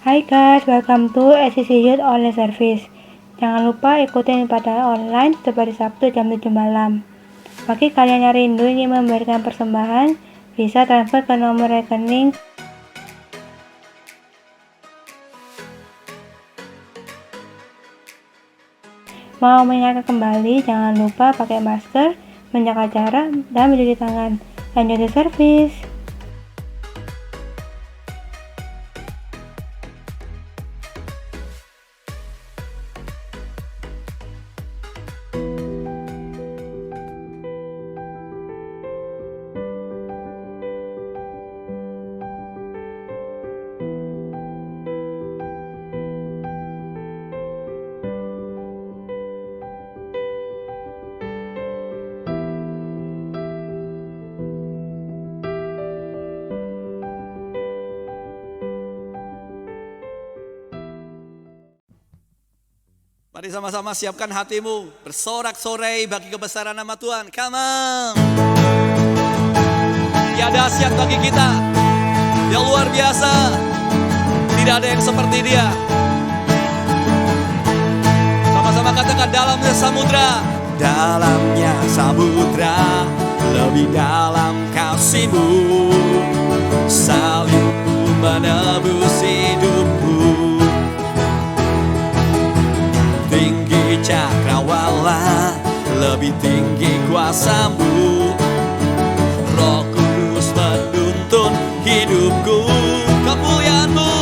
Hai guys, welcome to SCC Youth Online Service. Jangan lupa ikutin ibadah online setiap hari Sabtu jam 7 malam. Bagi kalian yang rindu ingin memberikan persembahan, bisa transfer ke nomor rekening. Mau mengingatkan kembali, jangan lupa pakai masker, menjaga jarak, dan mencuci tangan. Lanjut the service. Mari sama-sama siapkan hatimu, bersorak-sorai bagi kebesaran nama Tuhan. Come on. Ya dahsyat bagi kita, yang luar biasa. Tidak ada yang seperti dia. Sama-sama katakan dalamnya samudra. Dalamnya samudra, lebih dalam kasih-Mu. Salib-Mu menebus hidupku. Tinggi cakrawala, lebih tinggi kuasa-Mu. Roh Kudus menuntun hidupku. Kemuliaan-Mu,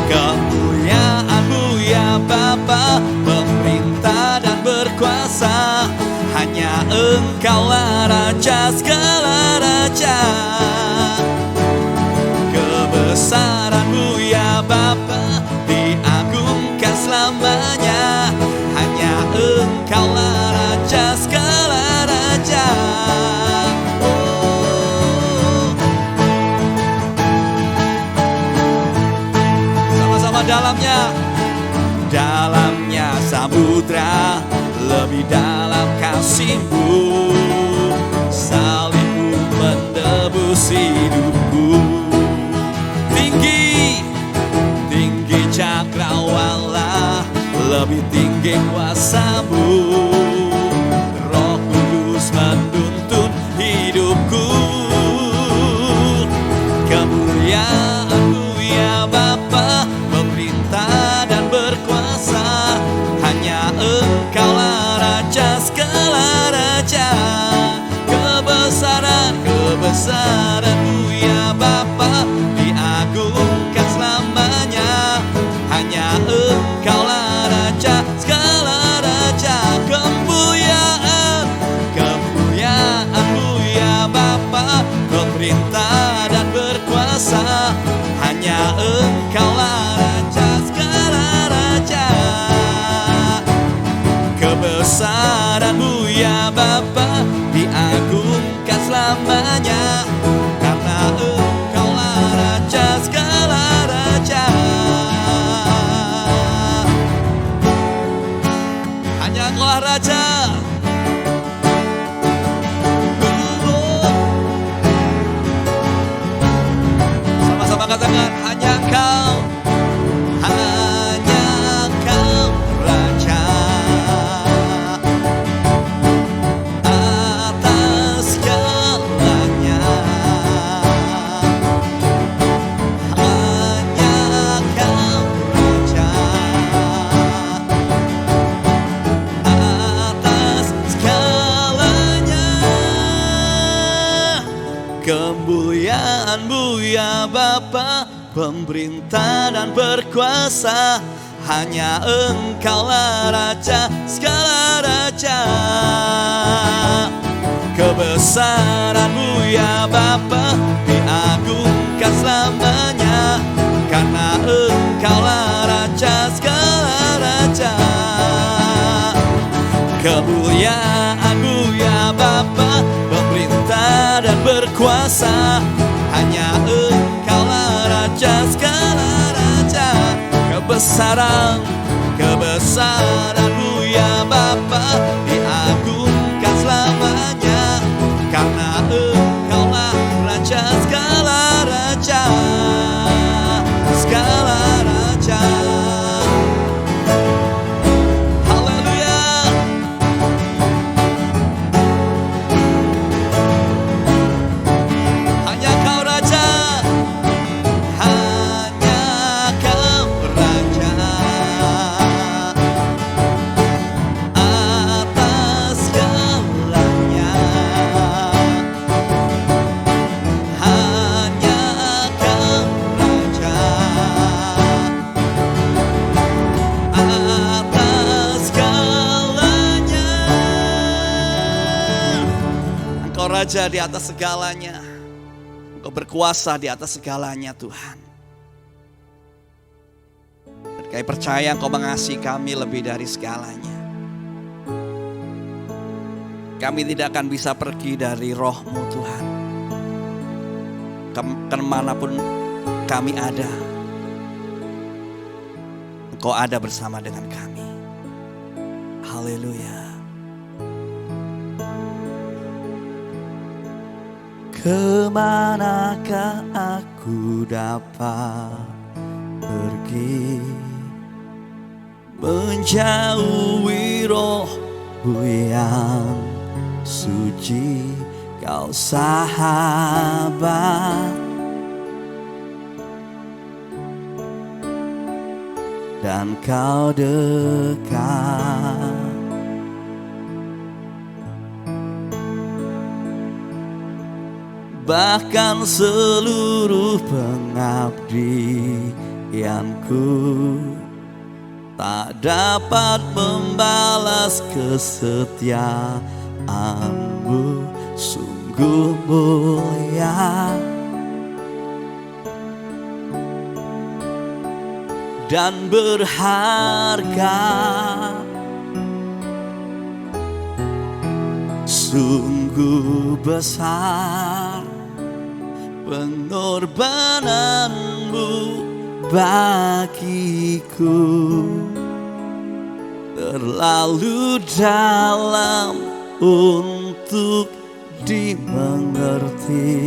kemuliaan-Mu ya Bapa, pemerintah dan berkuasa. Hanya Engkaulah Raja segala raja. Kebesaran-Mu ya Bapa, diagungkan selamanya. Hanya Engkaulah Raja segala raja. Sama-sama dalamnya. Dalamnya samudra, lebih dalam kasih-Mu. Salib-Mu menebus hidupku. Tinggi, tinggi cakrawala, lebih tinggi kuasa-Mu. Roh Kudus menuntun hidupku. Kemuliaan-Mu ya Bapa, pemerintah dan berkuasa. Hanya Engkaulah Raja segala raja. Kebesaran-Mu ya Bapa, diagungkan selamanya. Hanya Engkaulah Raja segala raja. Kemuliaan-Mu ya Bapa, pemerintah dan berkuasa. Hanya Engkaulah Raja segala raja. Kebesaran-Mu ya Bapa, diagungkan selamanya. Karena Engkaulah Raja segala raja. Hanya Engkaulah Raja. Sama-sama katakan hanya Engkau. Hanya Engkau Raja atas segalanya. Hanya Engkau Raja atas segalanya. Kemuliaan-Mu ya Bapa, pemerintah dan berkuasa. Hanya Engkaulah Raja segala raja. Kebesaran-Mu ya Bapa, diagungkan selamanya. Karena Engkaulah Raja segala raja. Kemuliaan-Mu ya Bapa, pemerintah dan berkuasa. Hanya Engkaulah Raja segala raja. Kebesaran-Mu ya Bapa, diagungkan selamanya. Karena Engkaulah Raja segala raja. Segala raja. Engkau Raja di atas segalanya. Engkau berkuasa di atas segalanya Tuhan. Dan kami percaya Engkau mengasihi kami lebih dari segalanya. Kami tidak akan bisa pergi dari roh-Mu Tuhan. Kemanapun kami ada, Engkau ada bersama dengan kami. Haleluya. Kemanakah aku dapat pergi, menjauhi roh-Mu yang suci, Kau sahabat dan Kau dekat. Bahkan seluruh pengabdianku tak dapat membalas kesetiaan-Mu, sungguh mulia dan berharga. Sungguh besar pengorbanan-Mu bagiku, terlalu dalam untuk dimengerti.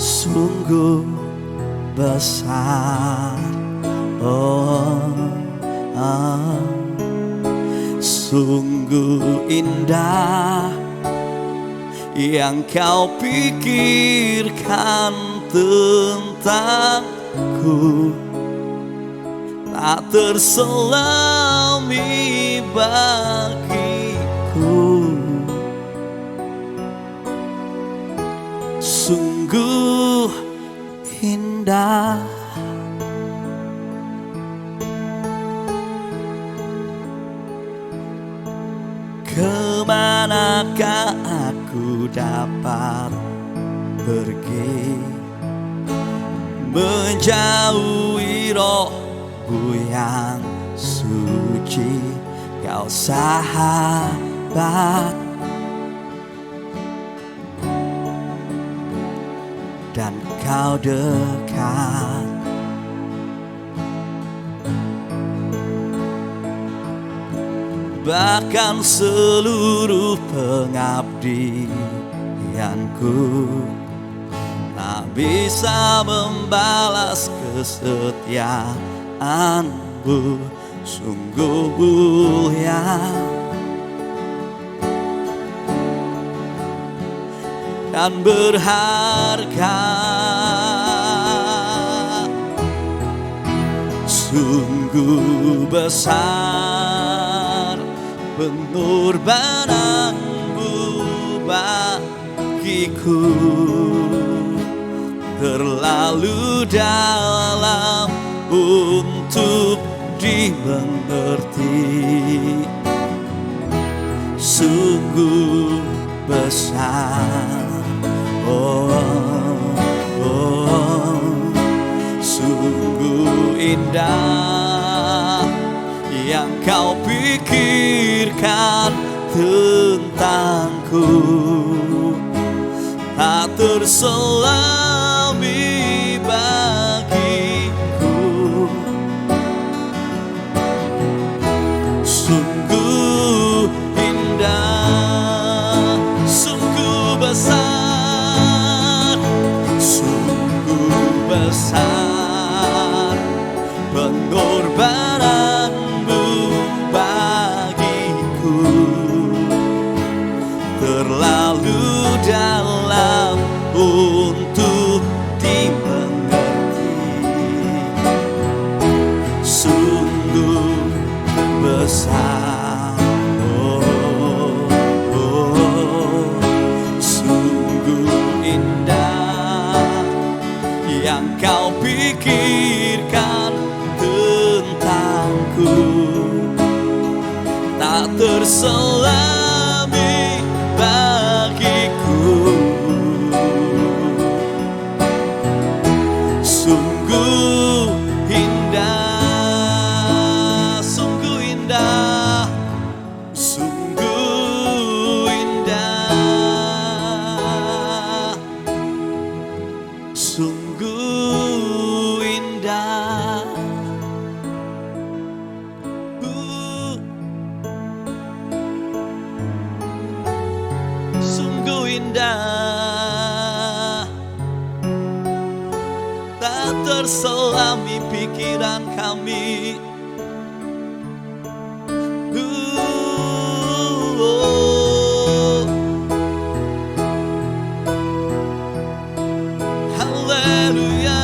Sungguh besar, sungguh indah yang Kau pikirkan tentangku, tak terselami bagiku. Sungguh indah. Kemanakah aku dapat pergi, menjauhi roh-Mu yang suci, Kau sahabat dan Kau dekat. Bahkan seluruh pengabdianku tak bisa membalas kesetiaan-Mu, sungguh mulia dan berharga. Sungguh besar pengorbanan-Mu bagiku, terlalu dalam untuk dimengerti. Sungguh besar, sungguh indah yang Kau pikirkan tentangku, tak terselami bagiku. Sungguh indah, sungguh besar, sungguh besar pengorbanan-Mu bagiku, terlalu dalam untuk dimengerti. Sungguh besar, sungguh indah yang Kau pikirkan tentangku, tak terselami bagiku. sungguh indah, tak terselami pikiran kami. Haleluya.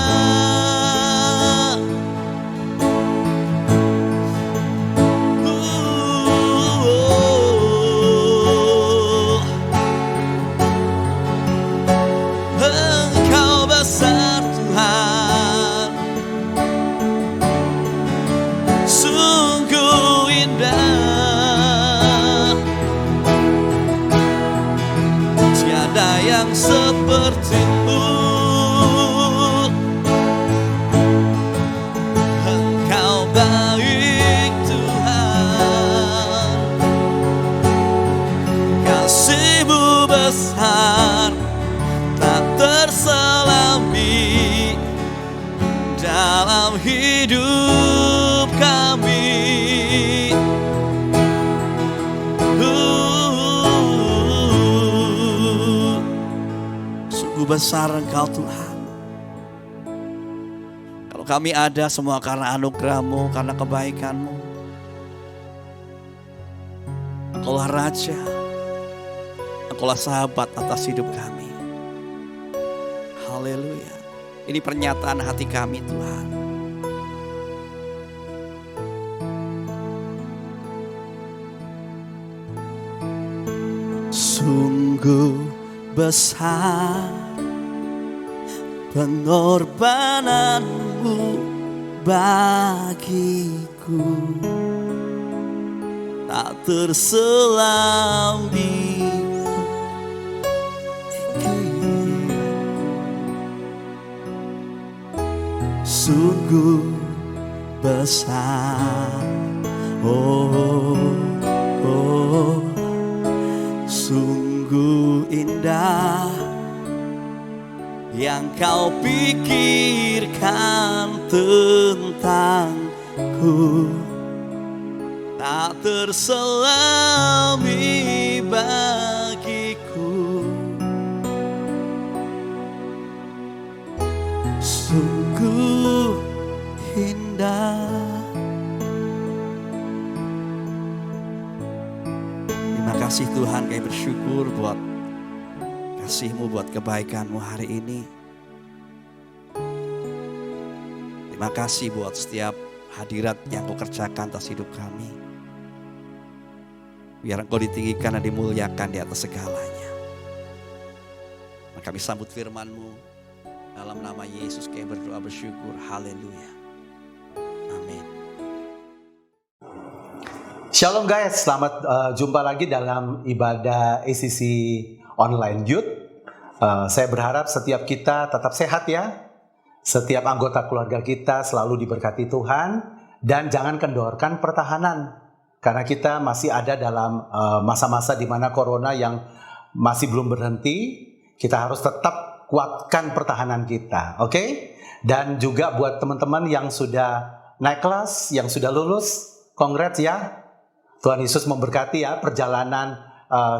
Engkau besar Tuhan, sungguh indah, tiada yang seperti-Mu. Engkau baik Tuhan, kasih-Mu besar, tak terselami dalam hidup kami. Sungguh besar Engkau Tuhan. Kalau kami ada semua karena anugerah-Mu, karena kebaikan-Mu. Engkaulah Raja, Engkaulah sahabat atas hidup kami. Haleluya. Ini pernyataan hati kami Tuhan. Sungguh besar pengorbanan-Mu bagiku, tak terselami. Sungguh besar, sungguh indah yang Kau pikirkan tentangku, tak terselami bagiku. Sungguh indah. Terima kasih Tuhan, kami bersyukur buat kasih-Mu, buat kebaikan-Mu hari ini. Terima kasih buat setiap hadirat yang Kau kerjakan atas hidup kami. Biar Engkau ditinggikan dan dimuliakan di atas segalanya. Maka kami sambut firman-Mu. Dalam nama Yesus kami berdoa bersyukur. Haleluya. Amin. Shalom guys, selamat jumpa lagi dalam ibadah ACC Online Youth. Saya berharap setiap kita tetap sehat ya. Setiap anggota keluarga kita selalu diberkati Tuhan. Dan jangan kendorkan pertahanan. Karena kita masih ada dalam masa-masa di mana corona yang masih belum berhenti. Kita harus tetap kuatkan pertahanan kita, oke? Dan juga buat teman-teman yang sudah naik kelas, yang sudah lulus, congrats ya. Tuhan Yesus memberkati ya perjalanan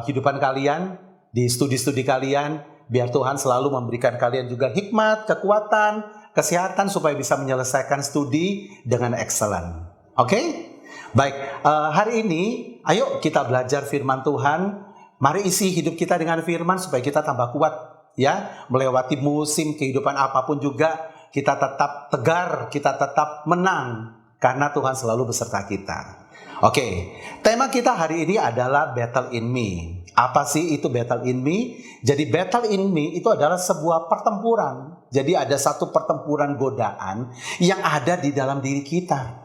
hidupan kalian, di studi-studi kalian. Biar Tuhan selalu memberikan kalian juga hikmat, kekuatan, kesehatan supaya bisa menyelesaikan studi dengan excellent. Oke? Baik, hari ini ayo kita belajar firman Tuhan. Mari isi hidup kita dengan firman supaya kita tambah kuat. Ya, melewati musim kehidupan apapun juga kita tetap tegar, kita tetap menang karena Tuhan selalu beserta kita. Oke, tema kita hari ini adalah Battle in Me. Apa sih itu Battle in Me? Jadi Battle in Me itu adalah sebuah pertempuran. Jadi ada satu pertempuran godaan yang ada di dalam diri kita.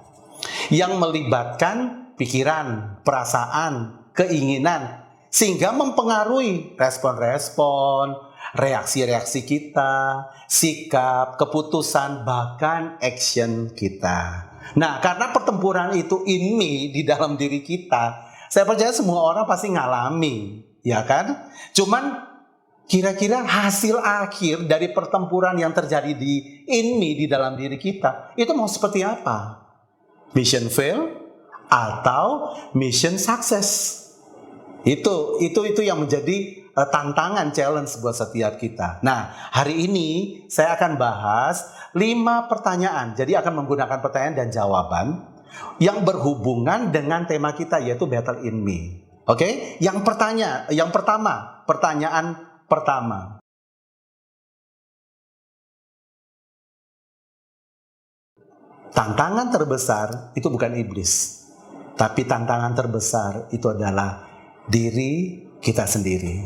Yang melibatkan pikiran, perasaan, keinginan. Sehingga mempengaruhi respon-respon, reaksi-reaksi kita, sikap, keputusan, bahkan action kita. Nah, karena pertempuran itu in me di dalam diri kita, saya percaya semua orang pasti ngalami, ya kan? Cuman kira-kira hasil akhir dari pertempuran yang terjadi di in me di dalam diri kita, itu mau seperti apa? Mission fail atau mission success? Itu yang menjadi tantangan, challenge buat setiap kita. Nah, hari ini saya akan bahas 5 pertanyaan. Jadi akan menggunakan pertanyaan dan jawaban yang berhubungan dengan tema kita, yaitu Battle in Me. Oke? Yang pertama, pertanyaan pertama. Tantangan terbesar itu bukan iblis, tapi tantangan terbesar itu adalah diri kita sendiri.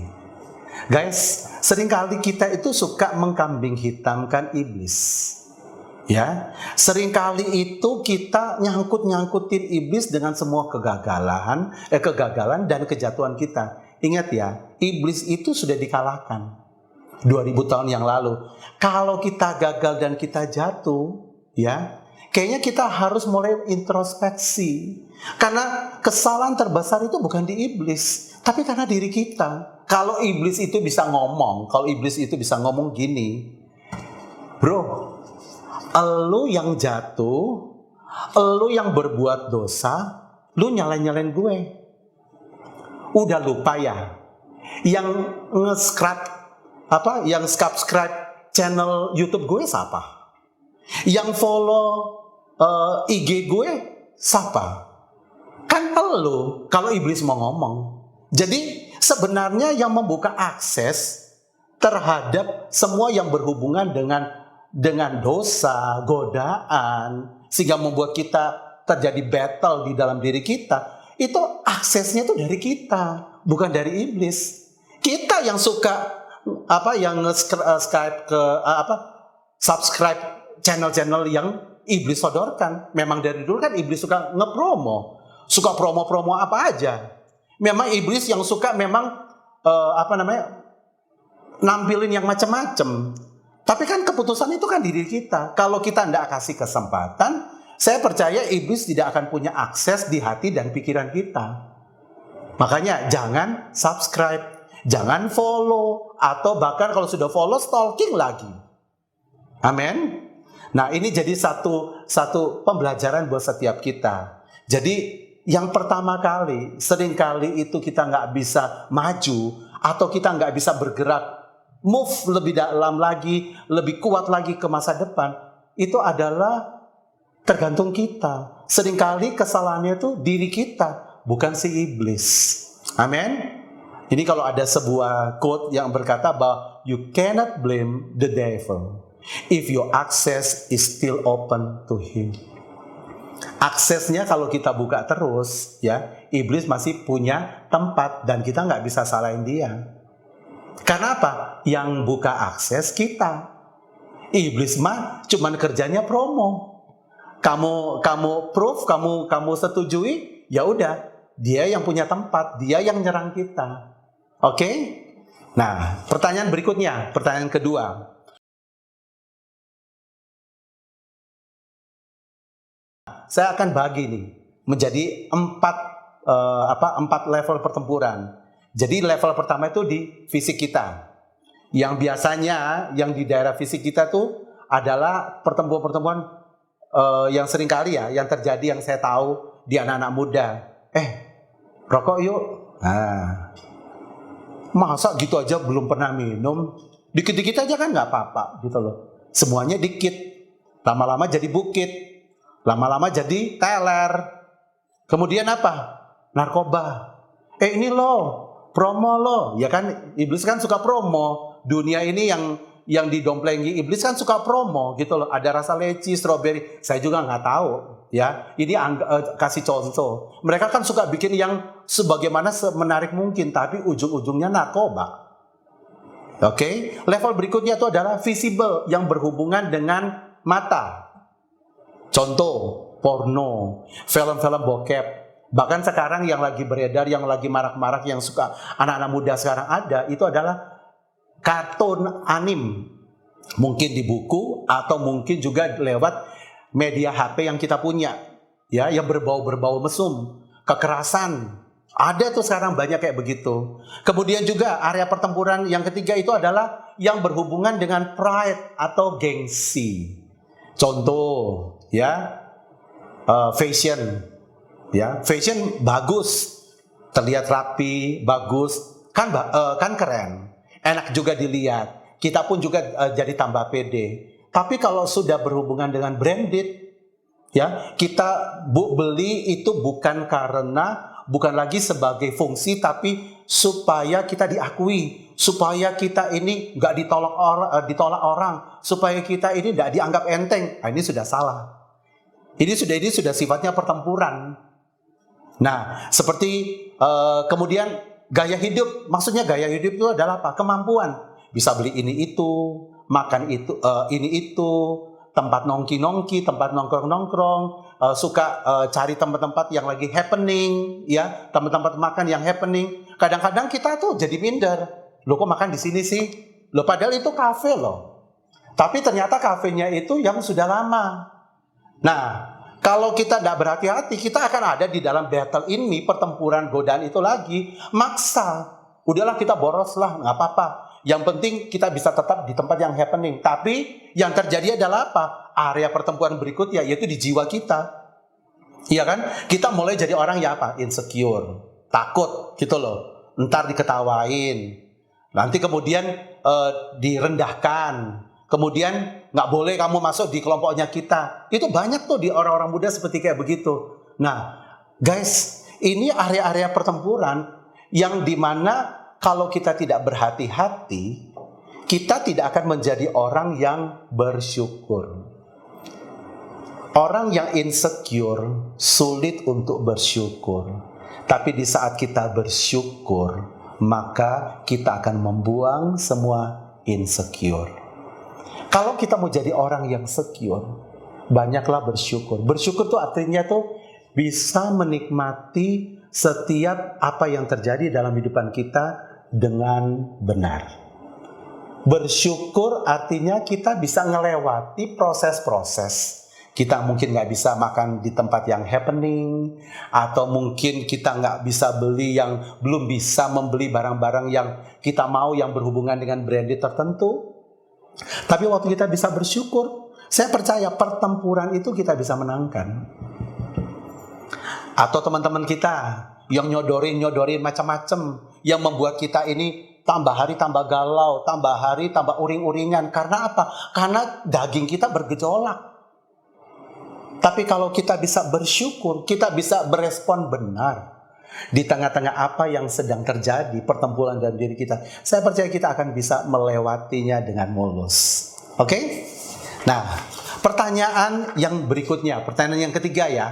Guys, seringkali kita itu suka mengkambing hitamkan iblis. Ya, seringkali itu kita nyangkut-nyangkutin iblis dengan semua kegagalan dan kejatuhan kita. Ingat ya, iblis itu sudah dikalahkan 2000 tahun yang lalu. Kalau kita gagal dan kita jatuh, ya, kayaknya kita harus mulai introspeksi. Karena kesalahan terbesar itu bukan di iblis, tapi karena diri kita. Kalau iblis itu bisa ngomong gini, bro, elu yang jatuh, elu yang berbuat dosa, lu nyalain gue. Udah lupa ya, yang subscribe channel YouTube gue siapa? Yang follow IG gue siapa? Kan elu kalau iblis mau ngomong. Jadi sebenarnya yang membuka akses terhadap semua yang berhubungan dengan dosa, godaan, sehingga membuat kita terjadi battle di dalam diri kita, itu aksesnya itu dari kita, bukan dari iblis. Kita yang suka subscribe channel-channel yang iblis sodorkan. Memang dari dulu kan iblis suka ngepromo, suka promo-promo apa aja. Memang iblis yang suka nampilin yang macam-macam. Tapi kan keputusan itu kan diri kita. Kalau kita tidak kasih kesempatan, saya percaya iblis tidak akan punya akses di hati dan pikiran kita. Makanya jangan subscribe, jangan follow, atau bahkan kalau sudah follow, stalking lagi. Amin. Nah, ini jadi satu pembelajaran buat setiap kita. Jadi yang pertama kali, seringkali itu kita nggak bisa maju, atau kita nggak bisa bergerak, move lebih dalam lagi, lebih kuat lagi ke masa depan, itu adalah tergantung kita. Seringkali kesalahannya itu diri kita, bukan si iblis. Amin. Ini kalau ada sebuah quote yang berkata bahwa you cannot blame the devil if your access is still open to him. Aksesnya kalau kita buka terus, ya, iblis masih punya tempat dan kita nggak bisa salahin dia. Karena apa? Yang buka akses kita. Iblis mah cuman kerjanya promo. Kamu proof, kamu setujui, ya udah, dia yang punya tempat, dia yang nyerang kita. Oke? Nah, pertanyaan berikutnya, pertanyaan kedua. Saya akan bagi nih menjadi 4 level pertempuran. Jadi level pertama itu di fisik kita. Yang biasanya yang di daerah fisik kita tuh adalah pertemuan-pertemuan yang sering kali ya, yang terjadi yang saya tahu di anak-anak muda. Rokok yuk. Nah, masa gitu aja belum pernah minum? Dikit-dikit aja kan nggak apa-apa gitu loh. Semuanya dikit. Lama-lama jadi bukit. Lama-lama jadi teler. Kemudian apa? Narkoba. Ini loh, promo loh. Ya kan, iblis kan suka promo. Dunia ini yang didomplengi iblis kan suka promo gitu loh. Ada rasa leci, strawberry. Saya juga nggak tahu. Ya, ini kasih contoh. Mereka kan suka bikin yang sebagaimana menarik mungkin, tapi ujung-ujungnya narkoba. Oke, level berikutnya itu adalah visible yang berhubungan dengan mata. Contoh, porno, film-film bokep. Bahkan sekarang yang lagi beredar, yang lagi marak-marak, yang suka anak-anak muda sekarang ada, itu adalah kartun anim. Mungkin di buku atau mungkin juga lewat media HP yang kita punya. Ya, yang berbau-berbau mesum, kekerasan. Ada tuh sekarang banyak kayak begitu. Kemudian juga area pertempuran yang ketiga itu adalah yang berhubungan dengan pride atau gengsi. Contoh, ya, fashion, ya, fashion bagus, terlihat rapi, bagus, kan keren, enak juga dilihat. Kita pun juga jadi tambah pede. Tapi kalau sudah berhubungan dengan branded, ya, kita beli itu bukan lagi sebagai fungsi, tapi supaya kita diakui, supaya kita ini nggak ditolak orang, supaya kita ini nggak dianggap enteng. Nah, ini sudah salah. Ini sudah sifatnya pertempuran. Nah, seperti kemudian gaya hidup, maksudnya gaya hidup itu adalah apa? Kemampuan, bisa beli ini itu, makan itu, ini itu, tempat nongki-nongki, tempat nongkrong-nongkrong, suka cari tempat-tempat yang lagi happening, ya, tempat-tempat makan yang happening. Kadang-kadang kita tuh jadi minder. Loh, kok makan di sini sih? Loh, padahal itu kafe loh. Tapi ternyata kafenya itu yang sudah lama. Nah, kalau kita tidak berhati-hati, kita akan ada di dalam battle ini, pertempuran godaan itu lagi. Maksa. Udahlah, kita boros lah, nggak apa-apa. Yang penting kita bisa tetap di tempat yang happening. Tapi yang terjadi adalah apa? Area pertempuran berikutnya, yaitu di jiwa kita. Iya kan? Kita mulai jadi orang yang apa? Insecure. Takut gitu loh. Ntar diketawain. Nanti kemudian direndahkan. Kemudian nggak boleh kamu masuk di kelompoknya kita. Itu banyak tuh di orang-orang muda seperti kayak begitu. Nah, guys, ini area-area pertempuran yang dimana kalau kita tidak berhati-hati, kita tidak akan menjadi orang yang bersyukur. Orang yang insecure sulit untuk bersyukur. Tapi di saat kita bersyukur, maka kita akan membuang semua insecure. Kalau kita mau jadi orang yang secure, banyaklah bersyukur. Bersyukur tuh artinya tuh bisa menikmati setiap apa yang terjadi dalam kehidupan kita dengan benar. Bersyukur artinya kita bisa ngelewati proses-proses. Kita mungkin nggak bisa makan di tempat yang happening, atau mungkin kita nggak bisa belum bisa membeli barang-barang yang kita mau yang berhubungan dengan branded tertentu. Tapi waktu kita bisa bersyukur, saya percaya pertempuran itu kita bisa menangkan. Atau teman-teman kita yang nyodorin macam-macam, yang membuat kita ini tambah hari tambah galau, tambah hari tambah uring-uringan. Karena apa? Karena daging kita bergejolak. Tapi kalau kita bisa bersyukur, kita bisa berespon benar di tengah-tengah apa yang sedang terjadi, pertempuran dalam diri kita. Saya percaya kita akan bisa melewatinya dengan mulus. Oke? Nah, pertanyaan yang berikutnya, pertanyaan yang ketiga ya.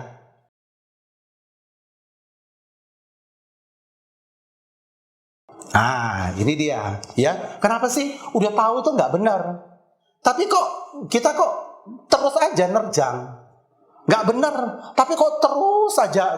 Ah, ini dia, ya. Kenapa sih udah tahu itu nggak benar, tapi kok kita terus aja nerjang, nggak benar, tapi kok terus aja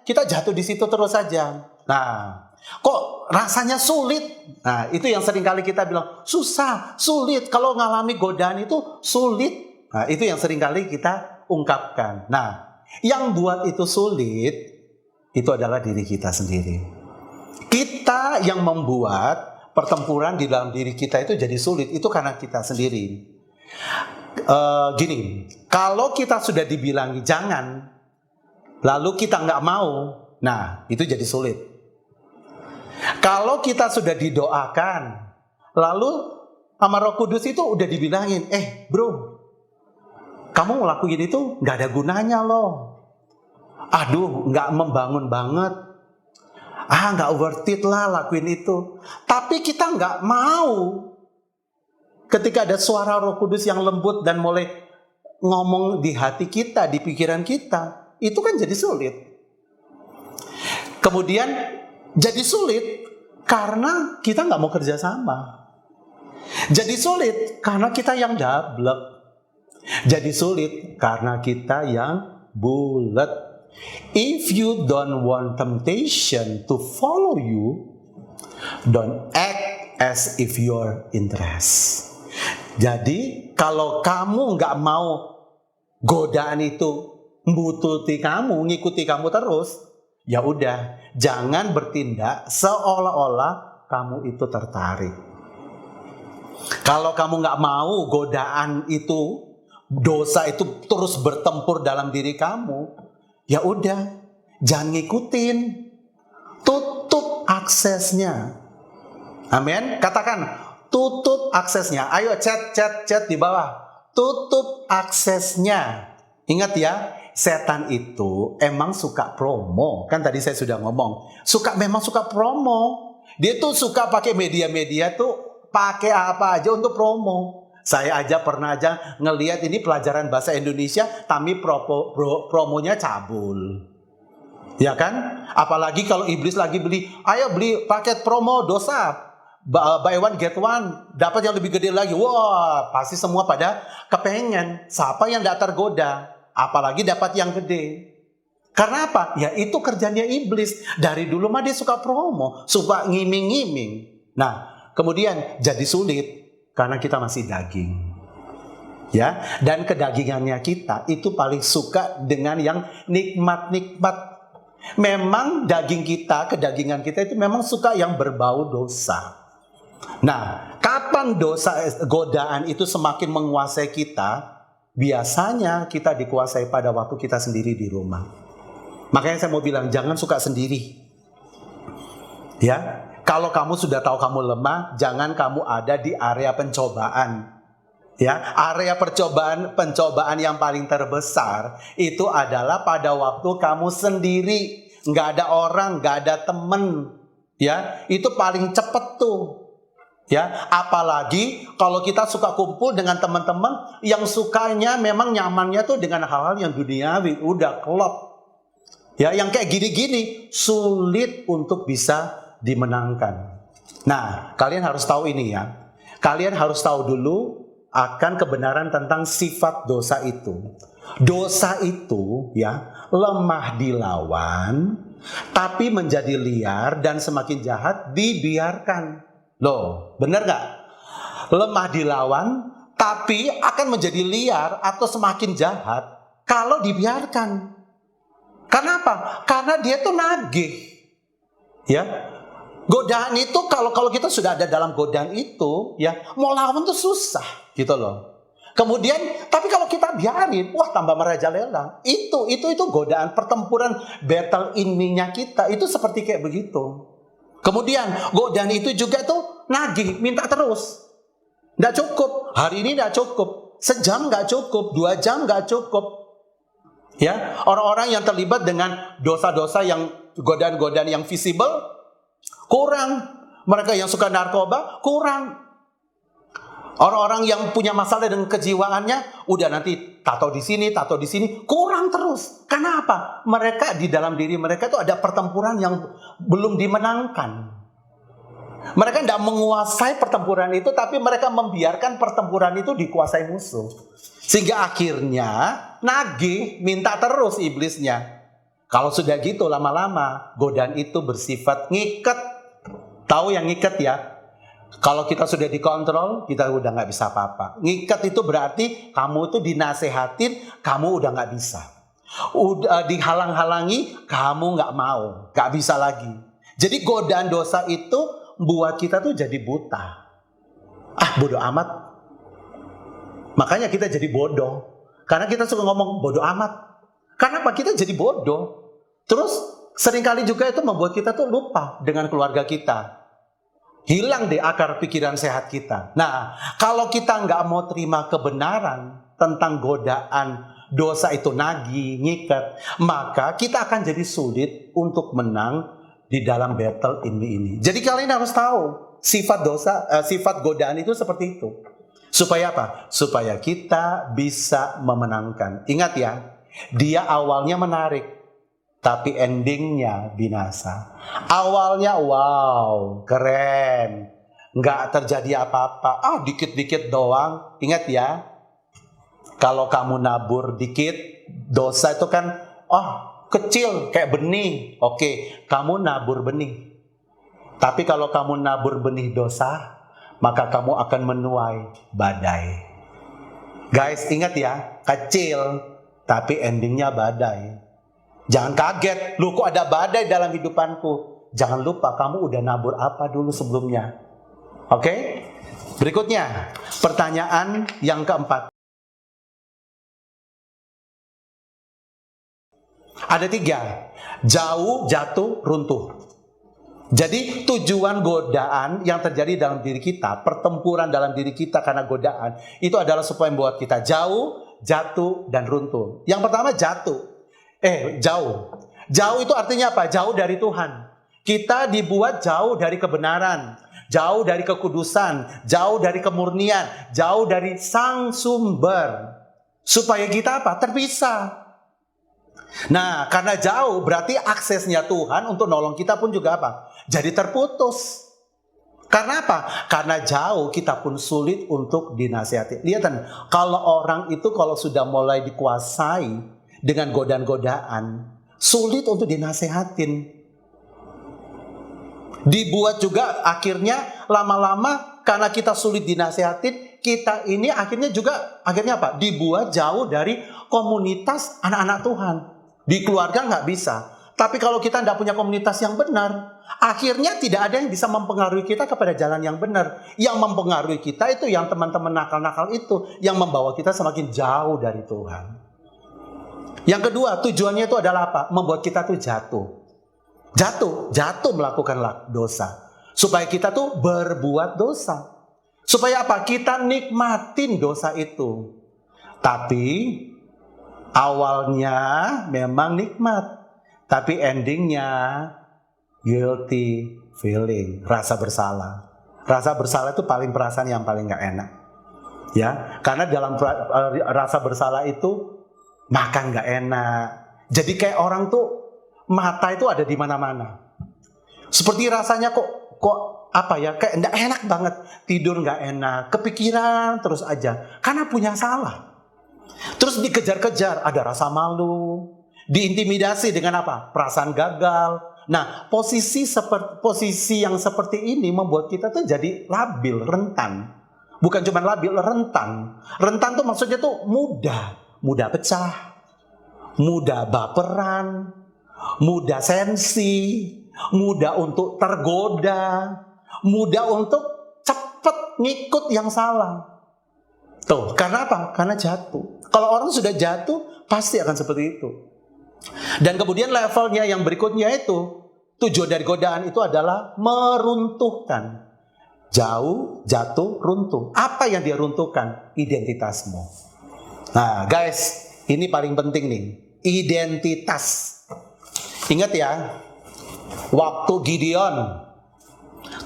kita jatuh di situ terus aja. Nah, kok rasanya sulit. Nah, itu yang sering kali kita bilang susah, sulit. Kalau ngalami godaan itu sulit. Nah, itu yang sering kali kita ungkapkan. Nah, yang buat itu sulit itu adalah diri kita sendiri. Kita yang membuat pertempuran di dalam diri kita itu jadi sulit, itu karena kita sendiri. Gini, kalau kita sudah dibilangi jangan, lalu kita nggak mau, nah itu jadi sulit. Kalau kita sudah didoakan, lalu sama Roh Kudus itu udah dibilangin, bro, kamu ngelakuin itu nggak ada gunanya loh. Aduh, nggak membangun banget. Nggak worth it lah lakuin itu. Tapi kita nggak mau. Ketika ada suara Roh Kudus yang lembut dan mulai ngomong di hati kita, di pikiran kita, itu kan jadi sulit. Kemudian jadi sulit karena kita nggak mau kerjasama. Jadi sulit karena kita yang dablek. Jadi sulit karena kita yang bulet. If you don't want temptation to follow you, don't act as if you're interest. Jadi kalau kamu nggak mau godaan itu mbututi kamu, ngikuti kamu terus, ya udah, jangan bertindak seolah-olah kamu itu tertarik. Kalau kamu nggak mau godaan itu, dosa itu terus bertempur dalam diri kamu, ya udah, jangan ngikutin. Tutup aksesnya. Amin. Katakan, tutup aksesnya. Ayo chat di bawah. Tutup aksesnya. Ingat ya, setan itu emang suka promo. Kan tadi saya sudah ngomong. Memang suka promo. Dia tuh suka pakai media-media tuh pakai apa aja untuk promo. Saya aja pernah ngelihat ini pelajaran bahasa Indonesia, tapi promonya cabul. Ya kan? Apalagi kalau iblis lagi ayo beli paket promo dosa. Buy one get one, dapat yang lebih gede lagi. Wah, pasti semua pada kepengen. Siapa yang gak tergoda? Apalagi dapat yang gede. Karena apa? Ya itu kerjanya iblis. Dari dulu mah dia suka promo, suka ngiming-ngiming. Nah, kemudian jadi sulit karena kita masih daging. Ya, dan kedagingannya kita itu paling suka dengan yang nikmat-nikmat. Memang kedagingan kita itu memang suka yang berbau dosa. Nah, kapan godaan itu semakin menguasai kita? Biasanya kita dikuasai pada waktu kita sendiri di rumah. Makanya saya mau bilang, jangan suka sendiri. Ya, kalau kamu sudah tahu kamu lemah, jangan kamu ada di area pencobaan. Ya, area pencobaan yang paling terbesar itu adalah pada waktu kamu sendiri, nggak ada orang, nggak ada temen. Ya, itu paling cepet tuh. Ya, apalagi kalau kita suka kumpul dengan teman-teman yang sukanya memang nyamannya tuh dengan hal-hal yang duniawi, udah klop. Ya, yang kayak gini-gini sulit untuk bisa dimenangkan. Nah, kalian harus tahu ini ya. Kalian harus tahu dulu akan kebenaran tentang sifat dosa itu. Dosa itu ya lemah dilawan, tapi menjadi liar dan semakin jahat dibiarkan. Loh, benar gak? Lemah dilawan, tapi akan menjadi liar atau semakin jahat kalau dibiarkan. Kenapa? Karena dia tuh nagih. Ya, godaan itu kalau kita sudah ada dalam godaan itu, ya mau lawan tuh susah, gitu loh. Kemudian, tapi kalau kita biarin, wah tambah merajalela. Itu godaan, pertempuran, battle in me-nya kita itu seperti kayak begitu. Kemudian godaan itu juga tuh nagih, minta terus. Nggak cukup, hari ini nggak cukup, sejam nggak cukup, 2 jam nggak cukup. Ya, orang-orang yang terlibat dengan dosa-dosa yang godaan-godaan yang visible kurang. Mereka yang suka narkoba kurang. Orang-orang yang punya masalah dengan kejiwaannya udah nanti tato di sini, kurang terus. Kenapa? Mereka di dalam diri mereka tuh ada pertempuran yang belum dimenangkan. Mereka tidak menguasai pertempuran itu, tapi mereka membiarkan pertempuran itu dikuasai musuh. Sehingga akhirnya nagih, minta terus iblisnya. Kalau sudah gitu lama-lama godaan itu bersifat ngiket. Tahu yang ngiket ya? Kalau kita sudah dikontrol, kita udah nggak bisa apa-apa. Ngiket itu berarti kamu itu dinasehatin, kamu udah nggak bisa. Udah dihalang-halangi, kamu nggak mau, nggak bisa lagi. Jadi godaan dosa itu buat kita tuh jadi buta. Bodoh amat. Makanya kita jadi bodoh. Karena kita suka ngomong bodoh amat. Karena apa? Kita jadi bodoh. Terus seringkali juga itu membuat kita tuh lupa dengan keluarga kita. Hilang deh akar pikiran sehat kita. Nah, kalau kita nggak mau terima kebenaran tentang godaan dosa itu nagih, ngikat, maka kita akan jadi sulit untuk menang di dalam battle ini. Jadi kalian harus tahu sifat godaan itu seperti itu. Supaya apa? Supaya kita bisa memenangkan. Ingat ya, dia awalnya menarik, tapi endingnya binasa. Awalnya wow, keren, nggak terjadi apa-apa. Dikit-dikit doang. Ingat ya, kalau kamu nabur dikit, dosa itu kan, kecil kayak benih. Oke, kamu nabur benih. Tapi kalau kamu nabur benih dosa, maka kamu akan menuai badai. Guys, ingat ya, kecil, tapi endingnya badai. Jangan kaget, lu kok ada badai dalam hidupanku. Jangan lupa kamu udah nabur apa dulu sebelumnya. Oke? Berikutnya, pertanyaan yang keempat. Ada 3. Jauh, jatuh, runtuh. Jadi tujuan godaan yang terjadi dalam diri kita, pertempuran dalam diri kita karena godaan, itu adalah supaya membuat kita jauh, jatuh, dan runtuh. Yang pertama jauh. Jauh itu artinya apa? Jauh dari Tuhan. Kita dibuat jauh dari kebenaran, jauh dari kekudusan, jauh dari kemurnian, jauh dari sang sumber. Supaya kita apa? Terpisah. Nah, karena jauh berarti aksesnya Tuhan untuk nolong kita pun juga apa? Jadi terputus. Karena apa? Karena jauh kita pun sulit untuk dinasihati. Lihat kan, kalau orang itu kalau sudah mulai dikuasai dengan godaan-godaan, sulit untuk dinasehatin. Dibuat juga akhirnya lama-lama karena kita sulit dinasehatin, kita ini akhirnya apa? Dibuat jauh dari komunitas anak-anak Tuhan. Di keluarga nggak bisa. Tapi kalau kita tidak punya komunitas yang benar, akhirnya tidak ada yang bisa mempengaruhi kita kepada jalan yang benar. Yang mempengaruhi kita itu yang teman-teman nakal-nakal itu, yang membawa kita semakin jauh dari Tuhan. Yang kedua, tujuannya itu adalah apa? Membuat kita tuh jatuh melakukan dosa. Supaya kita tuh berbuat dosa. Supaya apa? Kita nikmatin dosa itu. Tapi awalnya memang nikmat, tapi endingnya guilty feeling, rasa bersalah. Rasa bersalah itu perasaan yang paling gak enak. Ya, karena dalam rasa bersalah itu makan gak enak. Jadi kayak orang tuh mata itu ada di mana-mana. Seperti rasanya kok kayak gak enak banget, tidur gak enak, kepikiran terus aja, karena punya salah. Terus dikejar-kejar, ada rasa malu, diintimidasi dengan apa? Perasaan gagal. Nah, posisi yang seperti ini membuat kita tuh jadi labil, rentan. Bukan cuma labil, rentan. Rentan tuh maksudnya tuh mudah pecah, mudah baperan, mudah sensi, mudah untuk tergoda, mudah untuk cepet ngikut yang salah. Tuh, karena apa? Karena jatuh. Kalau orang sudah jatuh, pasti akan seperti itu. Dan kemudian levelnya yang berikutnya itu, tujuan dari godaan itu adalah meruntuhkan. Jauh, jatuh, runtuh. Apa yang dia runtuhkan? Identitasmu. Nah, guys, ini paling penting nih. Identitas. Ingat ya, waktu Gideon,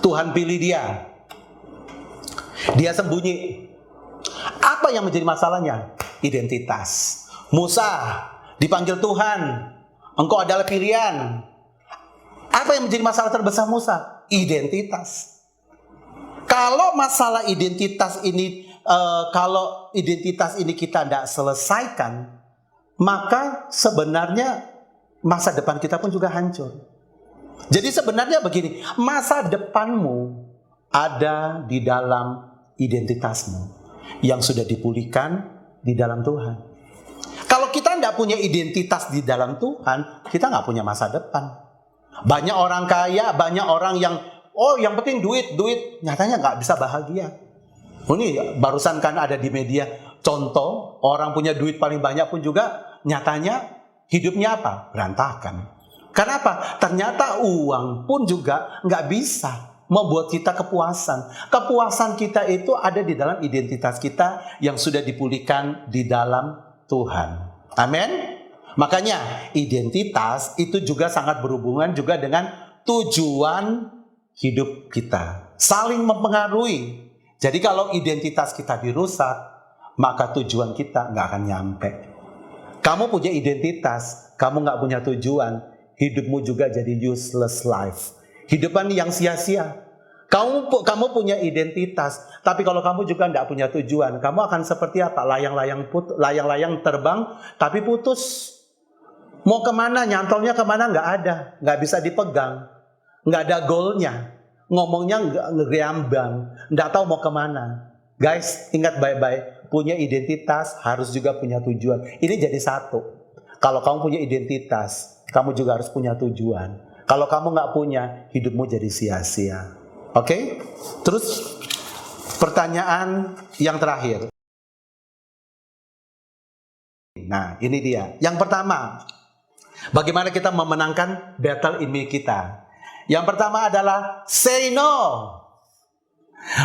Tuhan pilih dia. Dia sembunyi. Apa yang menjadi masalahnya? Identitas. Musa dipanggil Tuhan, engkau adalah pilihan. Apa yang menjadi masalah terbesar Musa? Identitas. Kalau masalah identitas ini, kalau identitas ini kita tidak selesaikan, maka sebenarnya masa depan kita pun juga hancur. Jadi sebenarnya begini, masa depanmu ada di dalam identitasmu yang sudah dipulihkan di dalam Tuhan. Kalau kita tidak punya identitas di dalam Tuhan, kita nggak punya masa depan. Banyak orang kaya, banyak orang yang yang penting duit, nyatanya nggak bisa bahagia. Ini barusan kan ada di media contoh orang punya duit paling banyak pun juga nyatanya hidupnya apa? Berantakan. Kenapa? Ternyata uang pun juga nggak bisa membuat kita kepuasan. Kepuasan kita itu ada di dalam identitas kita yang sudah dipulihkan di dalam Tuhan. Amin. Makanya identitas itu juga sangat berhubungan juga dengan tujuan hidup kita. Saling mempengaruhi. Jadi kalau identitas kita dirusak, maka tujuan kita nggak akan nyampe. Kamu punya identitas, kamu nggak punya tujuan, hidupmu juga jadi useless life. Hidupan yang sia-sia. Kamu punya identitas, tapi kalau kamu juga tidak punya tujuan, kamu akan seperti apa? Layang-layang terbang, tapi putus. Mau kemana? Nyantolnya kemana? Nggak ada, nggak bisa dipegang, nggak ada goalnya, ngomongnya nggak ngeriambang, nggak tahu mau kemana. Guys, ingat baik-baik, punya identitas harus juga punya tujuan. Ini jadi satu. Kalau kamu punya identitas, kamu juga harus punya tujuan. Kalau kamu nggak punya, hidupmu jadi sia-sia. Oke? Terus pertanyaan yang terakhir. Nah, ini dia. Yang pertama, bagaimana kita memenangkan battle ini kita? Yang pertama adalah say no.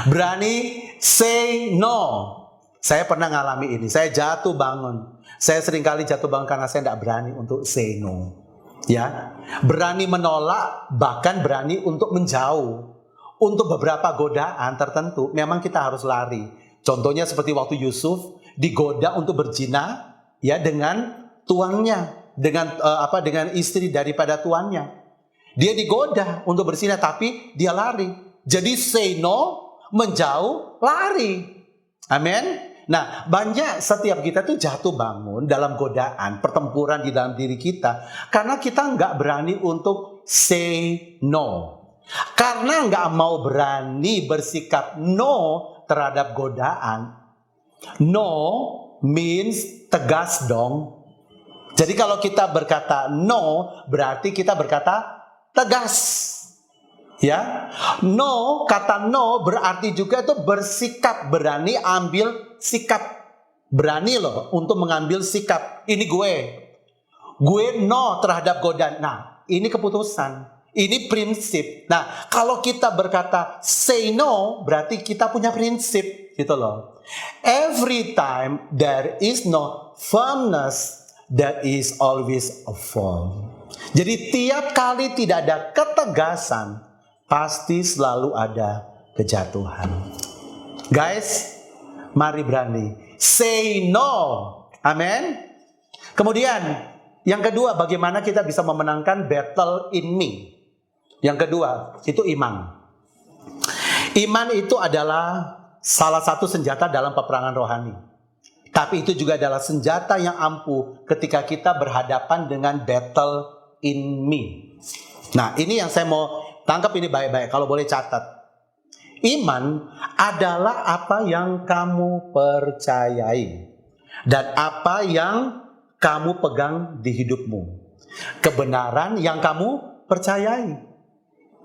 Berani say no. Saya pernah ngalami ini. Saya jatuh bangun. Saya seringkali jatuh bangun karena saya tidak berani untuk say no. Ya, berani menolak, bahkan berani untuk menjauh. Untuk beberapa godaan tertentu, memang kita harus lari. Contohnya seperti waktu Yusuf digoda untuk berzina, ya, dengan tuannya, dengan istri daripada tuannya. Dia digoda untuk berzina, tapi dia lari. Jadi say no, menjauh, lari. Amin. Nah, banyak setiap kita tuh jatuh bangun dalam godaan, pertempuran di dalam diri kita. Karena kita nggak berani untuk say no. Karena nggak mau berani bersikap no terhadap godaan. No means tegas dong. Jadi kalau kita berkata no, berarti kita berkata tegas. Ya, no, kata no berarti juga itu bersikap, berani ambil sikap, berani loh untuk mengambil sikap. Ini gue no terhadap godaan. Nah, ini keputusan, ini prinsip. Nah, kalau kita berkata say no, berarti kita punya prinsip, gitu loh. Every time there is no firmness, there is always a fall. Jadi tiap kali tidak ada ketegasan, pasti selalu ada kejatuhan. Guys, mari berani say no. Amin. Kemudian yang kedua, bagaimana kita bisa memenangkan battle in me. Yang kedua, itu iman. Iman itu adalah salah satu senjata dalam peperangan rohani. Tapi itu juga adalah senjata yang ampuh ketika kita berhadapan dengan battle in me. Nah, ini yang saya mau tangkap ini baik-baik, kalau boleh catat. Iman adalah apa yang kamu percayai dan apa yang kamu pegang di hidupmu. Kebenaran yang kamu percayai.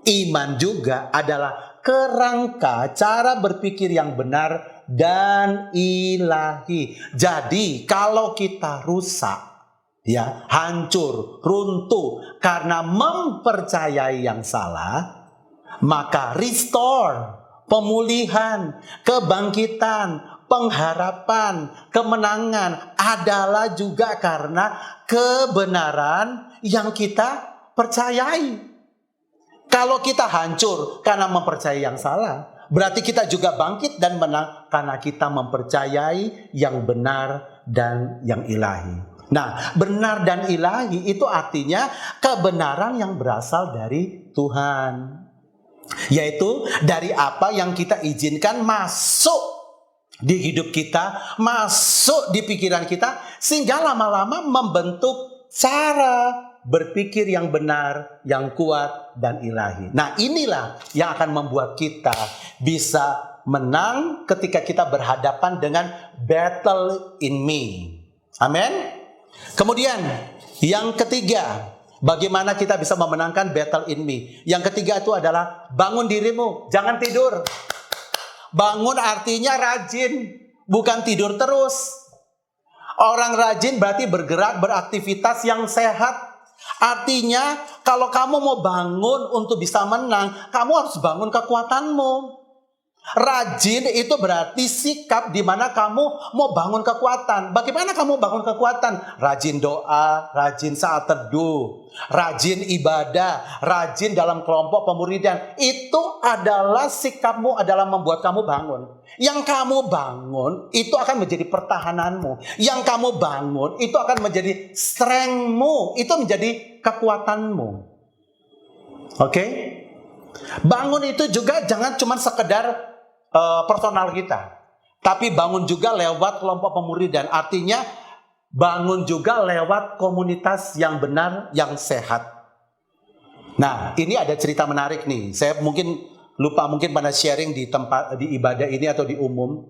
Iman juga adalah kerangka cara berpikir yang benar dan ilahi. Jadi kalau kita rusak, ya, hancur, runtuh karena mempercayai yang salah, maka restore, pemulihan, kebangkitan, pengharapan, kemenangan adalah juga karena kebenaran yang kita percayai. Kalau kita hancur karena mempercayai yang salah, berarti kita juga bangkit dan menang karena kita mempercayai yang benar dan yang ilahi. Nah, benar dan ilahi itu artinya kebenaran yang berasal dari Tuhan. Yaitu dari apa yang kita izinkan masuk di hidup kita, masuk di pikiran kita, sehingga lama-lama membentuk cara berpikir yang benar, yang kuat dan ilahi. Nah, inilah yang akan membuat kita bisa menang ketika kita berhadapan dengan battle in me. Amin. Kemudian yang ketiga, bagaimana kita bisa memenangkan battle in me? Yang ketiga itu adalah bangun dirimu, jangan tidur. Bangun artinya rajin, bukan tidur terus. Orang rajin berarti bergerak, beraktivitas yang sehat. Artinya kalau kamu mau bangun untuk bisa menang, kamu harus bangun kekuatanmu. Rajin itu berarti sikap di mana kamu mau bangun kekuatan. Bagaimana kamu bangun kekuatan? Rajin doa, rajin saat teduh, rajin ibadah, rajin dalam kelompok pemuridan. Itu adalah sikapmu, adalah membuat kamu bangun. Yang kamu bangun itu akan menjadi pertahananmu. Yang kamu bangun itu akan menjadi strengthmu, itu menjadi kekuatanmu. Oke? Bangun itu juga jangan cuma sekedar personal kita, tapi bangun juga lewat kelompok pemuridan. Artinya bangun juga lewat komunitas yang benar, yang sehat. Nah, ini ada cerita menarik nih. Saya mungkin pada sharing di tempat di ibadah ini atau di umum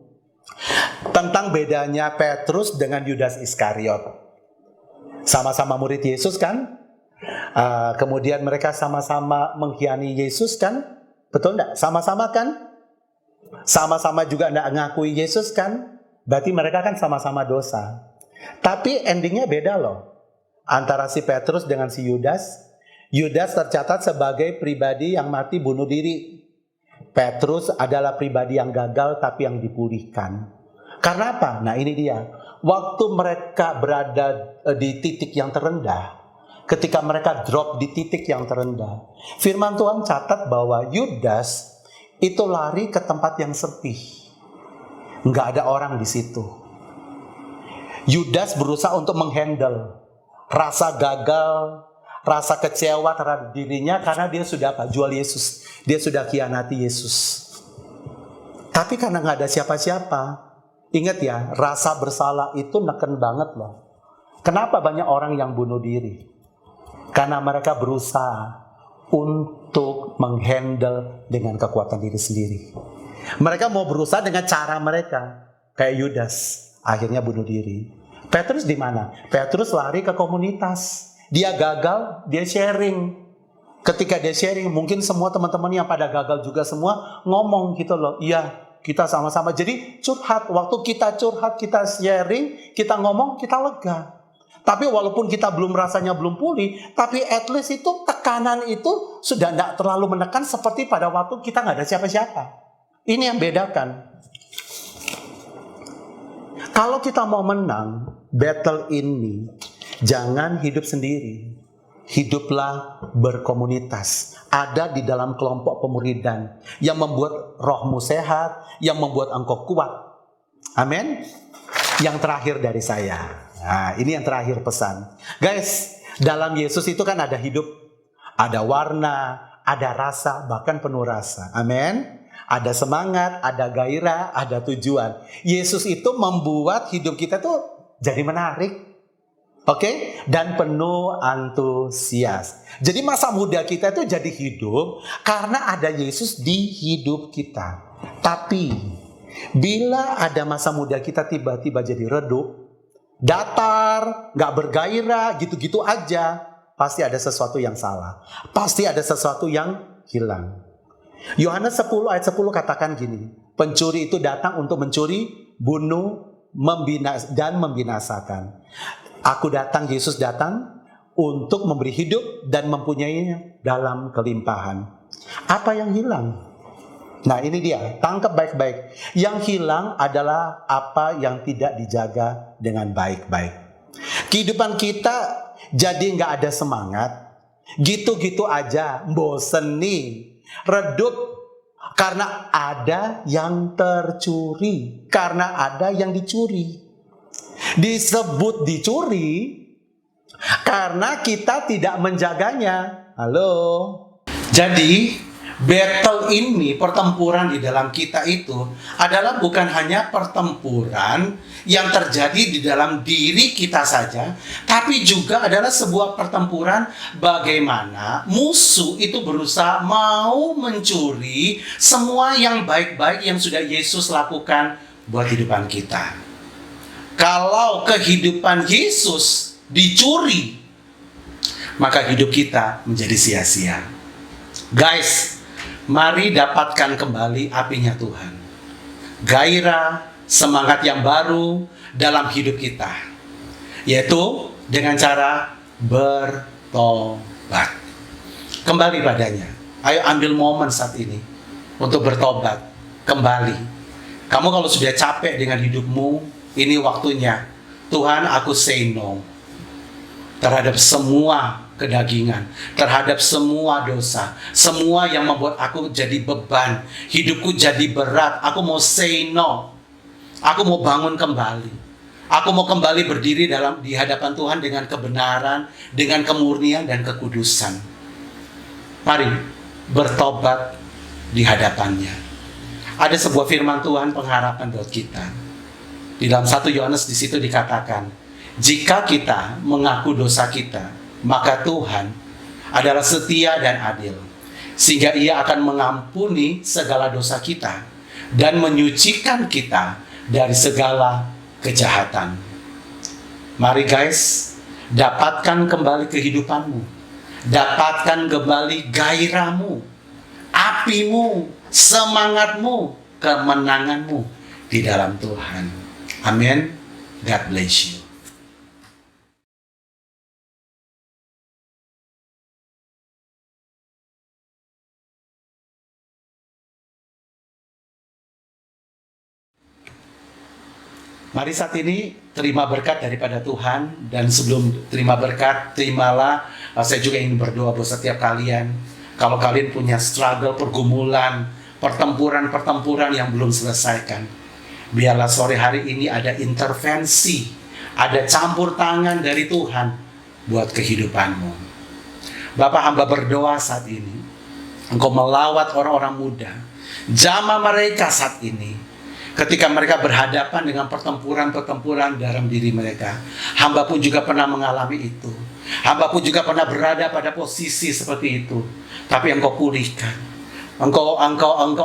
tentang bedanya Petrus dengan Yudas Iskariot. Sama-sama murid Yesus kan? Kemudian mereka sama-sama mengkhianati Yesus kan? Betul enggak? Sama-sama kan? Sama-sama juga tidak ngakui Yesus kan? Berarti mereka kan sama-sama dosa. Tapi endingnya beda loh. Antara si Petrus dengan si Yudas. Yudas tercatat sebagai pribadi yang mati bunuh diri. Petrus adalah pribadi yang gagal tapi yang dipulihkan. Karena apa? Nah ini dia. Waktu mereka berada di titik yang terendah, ketika mereka drop di titik yang terendah, firman Tuhan catat bahwa Yudas itu lari ke tempat yang sepi. Nggak ada orang di situ. Yudas berusaha untuk menghandle rasa gagal, rasa kecewa terhadap dirinya karena dia sudah jual Yesus. Dia sudah khianati Yesus. Tapi karena nggak ada siapa-siapa, ingat ya, rasa bersalah itu neken banget loh. Kenapa banyak orang yang bunuh diri? Karena mereka berusaha untuk menghandle dengan kekuatan diri sendiri. Mereka mau berusaha dengan cara mereka, kayak Yudas, akhirnya bunuh diri. Petrus di mana? Petrus lari ke komunitas. Dia gagal, dia sharing. Ketika dia sharing, mungkin semua teman-teman yang pada gagal juga semua ngomong gitu loh. Iya, kita sama-sama. Jadi curhat. Waktu kita curhat, kita sharing, kita ngomong, kita lega. Tapi walaupun kita rasanya belum pulih, tapi at least itu tekanan itu sudah tidak terlalu menekan seperti pada waktu kita nggak ada siapa-siapa. Ini yang bedakan. Kalau kita mau menang battle ini, jangan hidup sendiri. Hiduplah berkomunitas. Ada di dalam kelompok pemuridan yang membuat rohmu sehat, yang membuat engkau kuat. Amin. Yang terakhir dari saya. Nah, ini yang terakhir pesan. Guys, dalam Yesus itu kan ada hidup, ada warna, ada rasa, bahkan penuh rasa. Amin. Ada semangat, ada gairah, ada tujuan. Yesus itu membuat hidup kita tuh jadi menarik. Oke? Dan penuh antusias. Jadi masa muda kita itu jadi hidup karena ada Yesus di hidup kita. Tapi bila ada masa muda kita tiba-tiba jadi redup, datar, gak bergairah, gitu-gitu aja, pasti ada sesuatu yang salah. Pasti ada sesuatu yang hilang. Yohanes 10 ayat 10 katakan gini, pencuri itu datang untuk mencuri, bunuh, dan membinasakan. Aku datang, Yesus datang untuk memberi hidup dan mempunyainya dalam kelimpahan. Apa yang hilang? Nah ini dia, tangkap baik-baik. Yang hilang adalah apa yang tidak dijaga dengan baik-baik. Kehidupan kita jadi nggak ada semangat, gitu-gitu aja, bosen nih, redup karena ada yang tercuri, karena ada yang dicuri. Disebut dicuri karena kita tidak menjaganya. Halo. Jadi battle ini, pertempuran di dalam kita itu adalah bukan hanya pertempuran yang terjadi di dalam diri kita saja, tapi juga adalah sebuah pertempuran bagaimana musuh itu berusaha mau mencuri semua yang baik-baik yang sudah Yesus lakukan buat kehidupan kita. Kalau kehidupan Yesus dicuri, maka hidup kita menjadi sia-sia. Guys, mari dapatkan kembali apinya Tuhan. Gairah, semangat yang baru dalam hidup kita. Yaitu dengan cara bertobat. Kembali padanya. Ayo ambil momen saat ini untuk bertobat. Kembali. Kamu kalau sudah capek dengan hidupmu, ini waktunya. Tuhan, aku say no terhadap semua kedagingan, terhadap semua dosa, semua yang membuat aku jadi beban, hidupku jadi berat. Aku mau say no. Aku mau bangun kembali. Aku mau kembali berdiri di hadapan Tuhan dengan kebenaran, dengan kemurnian dan kekudusan. Mari bertobat di hadapannya. Ada sebuah firman Tuhan pengharapan buat kita. Di dalam 1 Yohanes di situ dikatakan, jika kita mengaku dosa kita, maka Tuhan adalah setia dan adil, sehingga Ia akan mengampuni segala dosa kita dan menyucikan kita dari segala kejahatan. Mari guys, dapatkan kembali kehidupanmu, dapatkan kembali gairahmu, apimu, semangatmu, kemenanganmu di dalam Tuhan. Amin. God bless you. Mari saat ini terima berkat daripada Tuhan, dan sebelum terima berkat, terimalah, saya juga ingin berdoa buat setiap kalian. Kalau kalian punya struggle, pergumulan, pertempuran yang belum selesaikan, biarlah sore hari ini ada intervensi, ada campur tangan dari Tuhan buat kehidupanmu. Bapak, hamba berdoa saat ini, Engkau melawat orang-orang muda, jamah mereka saat ini. Ketika mereka berhadapan dengan pertempuran dalam diri mereka, hamba pun juga pernah mengalami itu. Hamba pun juga pernah berada pada posisi seperti itu. Tapi Engkau pulihkan, Engkau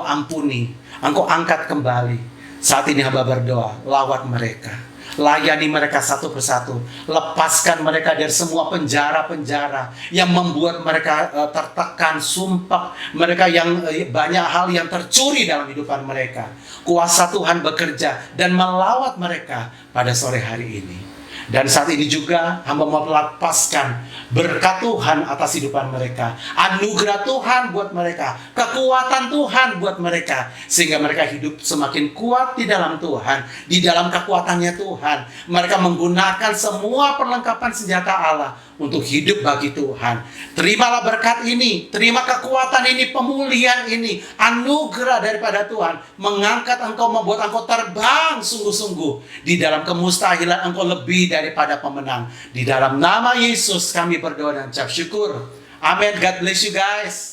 ampuni, Engkau angkat kembali. Saat ini hamba berdoa, lawat mereka, layani mereka satu persatu, lepaskan mereka dari semua penjara-penjara yang membuat mereka tertekan, sumpah, mereka yang banyak hal yang tercuri dalam kehidupan mereka. Kuasa Tuhan bekerja dan melawat mereka pada sore hari ini. Dan saat ini juga hamba mau melepaskan berkat Tuhan atas kehidupan mereka, anugerah Tuhan buat mereka, kekuatan Tuhan buat mereka, sehingga mereka hidup semakin kuat di dalam Tuhan, di dalam kekuatannya Tuhan. Mereka menggunakan semua perlengkapan senjata Allah untuk hidup bagi Tuhan. Terimalah berkat ini, terima kekuatan ini, pemulihan ini, anugerah daripada Tuhan, mengangkat engkau, membuat engkau terbang sungguh-sungguh di dalam kemustahilan. Engkau lebih daripada pemenang. Di dalam nama Yesus kami berdoa dan ucap syukur. Amin. God bless you guys.